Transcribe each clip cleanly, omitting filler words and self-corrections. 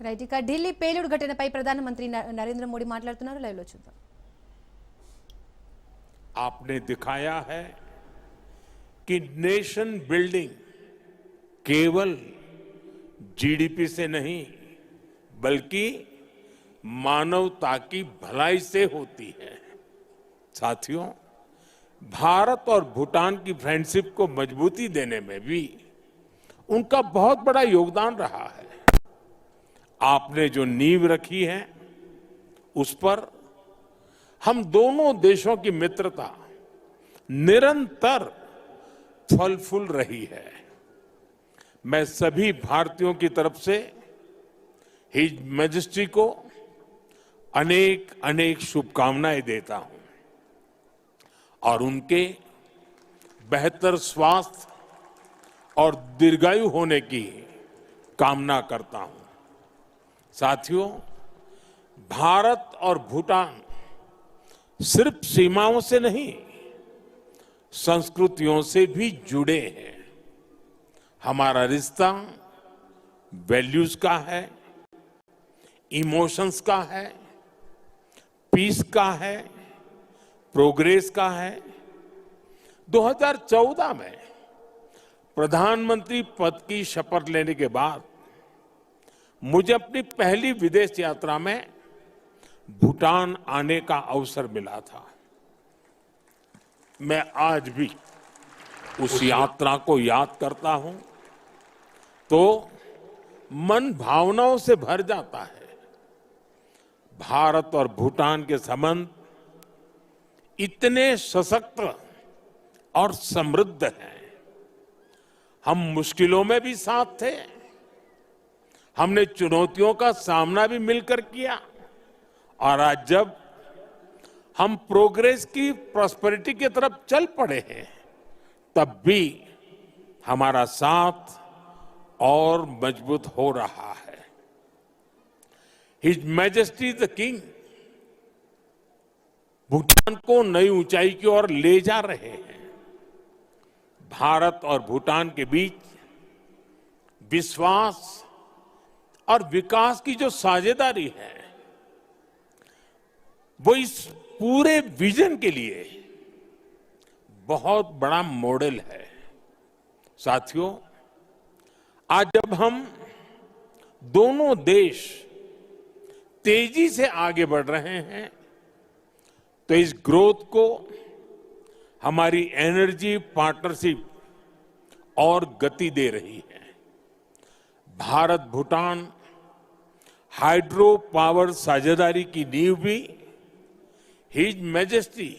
Right ఇక ఢిల్లీ పేలుడు ఘటనపై ప్రధానమంత్రి నరేంద్ర మోడీ మాట్లాడుతున్నారు లైవ్ లో చూద్దాం. आपने दिखाया है कि नेशन बिल्डिंग केवल जीडीपी से नहीं बल्कि मानवता की भलाई से होती है. साथियों, भारत और भूटान की फ्रेंडशिप को मजबूती देने में भी उनका बहुत बड़ा योगदान रहा है. आपने जो नींव रखी है उस पर हम दोनों देशों की मित्रता निरंतर फल फूल रही है. मैं सभी भारतीयों की तरफ से हिज मैजेस्टी को अनेक अनेक शुभकामनाएं देता हूं और उनके बेहतर स्वास्थ्य और दीर्घायु होने की कामना करता हूं. साथियों, भारत और भूटान सिर्फ सीमाओं से नहीं संस्कृतियों से भी जुड़े हैं. हमारा रिश्ता वैल्यूज का है, इमोशंस का है, पीस का है, प्रोग्रेस का है. 2014 में प्रधानमंत्री पद की शपथ लेने के बाद मुझे अपनी पहली विदेश यात्रा में भूटान आने का अवसर मिला था. मैं आज भी उस यात्रा को याद करता हूं तो मन भावनाओं से भर जाता है. भारत और भूटान के संबंध इतने सशक्त और समृद्ध हैं. हम मुश्किलों में भी साथ थे, हमने चुनौतियों का सामना भी मिलकर किया और आज जब हम प्रोग्रेस की प्रॉस्पेरिटी की तरफ चल पड़े हैं तब भी हमारा साथ और मजबूत हो रहा है. His majesty the king Bhutan को नई ऊंचाई की ओर ले जा रहे हैं. भारत और भूटान के बीच विश्वास और विकास की जो साझेदारी है वो इस पूरे विजन के लिए बहुत बड़ा मॉडल है. साथियों, आज जब हम दोनों देश तेजी से आगे बढ़ रहे हैं तो इस ग्रोथ को हमारी एनर्जी पार्टनरशिप और गति दे रही है. भारत भूटान हाइड्रो पावर साझेदारी की नींव भी his majesty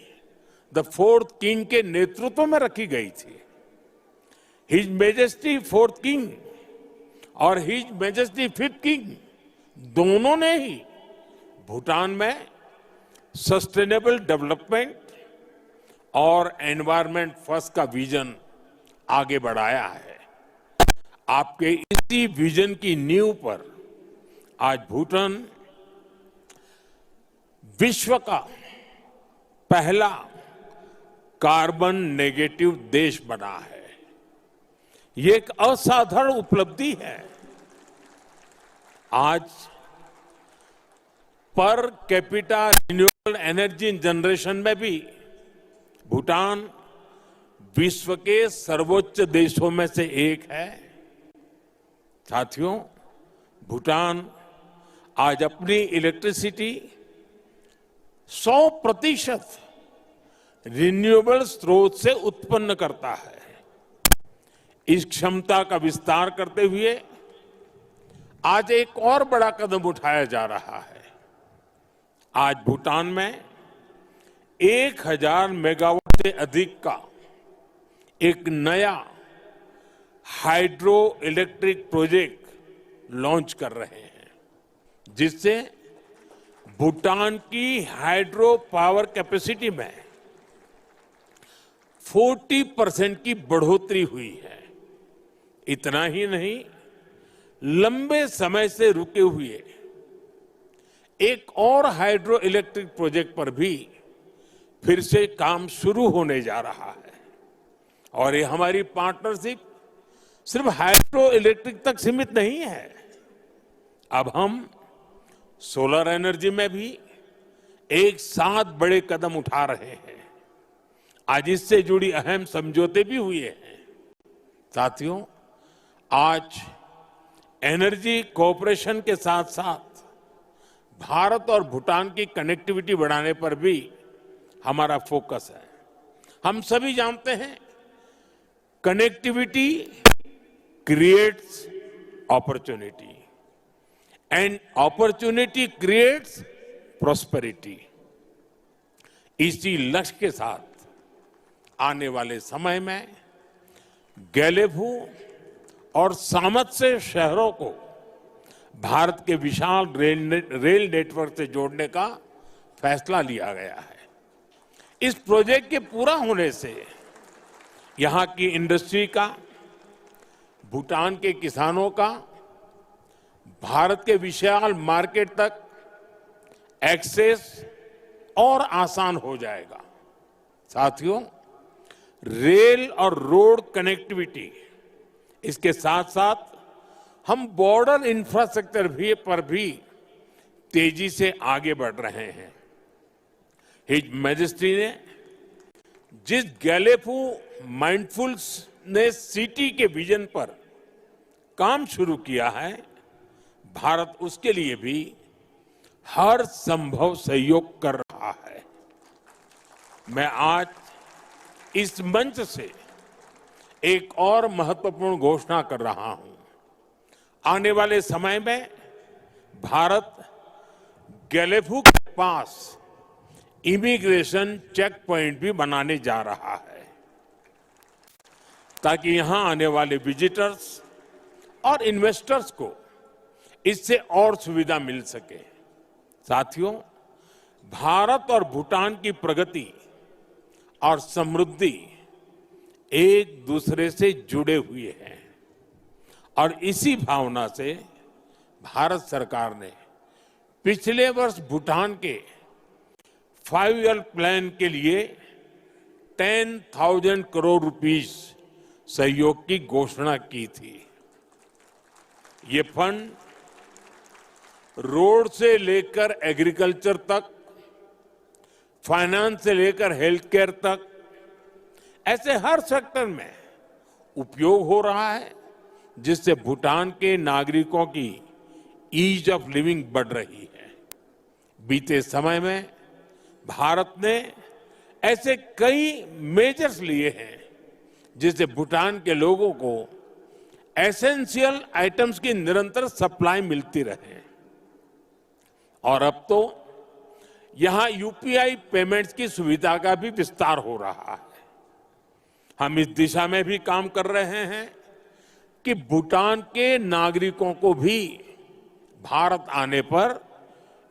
the fourth king के नेतृत्व में रखी गई थी. हिज मैजेस्टी फोर्थ किंग और हिज मैजेस्टी फिफ्थ किंग दोनों ने ही भूटान में सस्टेनेबल डेवलपमेंट और एनवायरमेंट फर्स्ट का विजन आगे बढ़ाया है. आपके इसी विजन की नींव पर आज भूटान विश्व का पहला कार्बन नेगेटिव देश बना है. ये एक असाधारण उपलब्धि है. आज per capita renewable energy generation में भी भूटान विश्व के सर्वोच्च देशों में से एक है. साथियों, भूटान आज अपनी इलेक्ट्रिसिटी 100% रिन्यूएबल स्रोत से उत्पन्न करता है. इस क्षमता का विस्तार करते हुए आज एक और बड़ा कदम उठाया जा रहा है. आज भूटान में 1000 मेगावाट से अधिक का एक नया हाइड्रो इलेक्ट्रिक प्रोजेक्ट लॉन्च कर रहे हैं जिससे भूटान की हाइड्रो पावर कैपेसिटी में 40% की बढ़ोतरी हुई है. इतना ही नहीं, लंबे समय से रुके हुए एक और हाइड्रो इलेक्ट्रिक प्रोजेक्ट पर भी फिर से काम शुरू होने जा रहा है. और ये हमारी पार्टनरशिप सिर्फ हाइड्रो इलेक्ट्रिक तक सीमित नहीं है. अब हम सोलर एनर्जी में भी एक साथ बड़े कदम उठा रहे हैं। आज इससे जुड़ी अहम समझौते भी हुए हैं। साथियों, आज एनर्जी कोऑपरेशन के साथ साथ भारत और भूटान की कनेक्टिविटी बढ़ाने पर भी हमारा फोकस है। हम सभी जानते हैं, connectivity creates opportunity and opportunity creates prosperity. इसी लक्ष्य के साथ आने वाले समय में गैलेफू और सामर्थ्य शहरों को भारत के विशाल रेल नेटवर्क से जोड़ने का फैसला लिया गया है। इस प्रोजेक्ट के पूरा होने से यहां की इंडस्ट्री का, भूटान के किसानों का, भारत के विशाल मार्केट तक एक्सेस और आसान हो जाएगा। साथियों, रेल और रोड कनेक्टिविटी, इसके साथ साथ हम बॉर्डर इंफ्रास्ट्रक्चर पर भी तेजी से आगे बढ़ रहे हैं। हिज मैजेस्टी ने जिस गैलेफू माइंडफुलनेस सिटी के विजन पर काम शुरू किया है, भारत उसके लिए भी हर संभव सहयोग कर रहा है। मैं आज इस मंच से एक और महत्वपूर्ण घोषणा कर रहा हूं। आने वाले समय में भारत गैलेफू के पास इमिग्रेशन चेक पॉइंट भी बनाने जा रहा है, ताकि यहां आने वाले विजिटर्स और इन्वेस्टर्स को इससे और सुविधा मिल सके। साथियों, भारत और भूटान की प्रगति और समृद्धि एक दूसरे से जुड़े हुए हैं और इसी भावना से भारत सरकार ने पिछले वर्ष भूटान के 5 ईयर प्लान के लिए 10,000 करोड़ रुपीस सहयोग की घोषणा की थी। ये फंड रोड से लेकर एग्रीकल्चर तक, फाइनेंस से लेकर हेल्थ केयर तक, ऐसे हर सेक्टर में उपयोग हो रहा है, जिससे भूटान के नागरिकों की ईज ऑफ लिविंग बढ़ रही है। बीते समय में भारत ने ऐसे कई मेजर्स लिए हैं, जिससे भूटान के लोगों को एसेंशियल आइटम्स की निरंतर सप्लाई मिलती रहे। और अब तो यहां यूपीआई पेमेंट्स की सुविधा का भी विस्तार हो रहा है। हम इस दिशा में भी काम कर रहे हैं कि भूटान के नागरिकों को भी भारत आने पर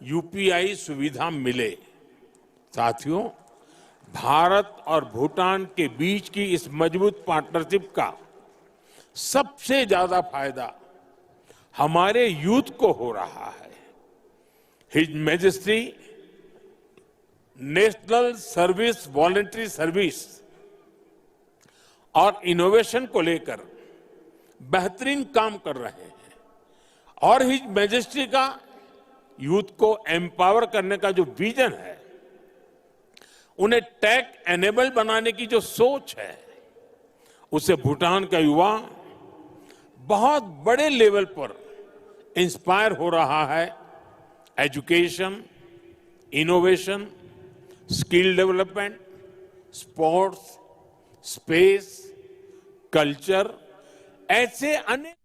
यूपीआई सुविधा मिले। साथियों, भारत और भूटान के बीच की इस मजबूत पार्टनरशिप का सबसे ज्यादा फायदा हमारे यूथ को हो रहा है। His majesty national service voluntary service और इनोवेशन को लेकर बेहतरीन काम कर रहे हैं और हिज मैजेस्टी का यूथ को एम्पावर करने का जो विजन है, उन्हें टेक एनेबल बनाने की जो सोच है, उससे भूटान का युवा बहुत बड़े लेवल पर इंस्पायर हो रहा है। Education, innovation, skill development, sports, space, culture, ऐसे अनेक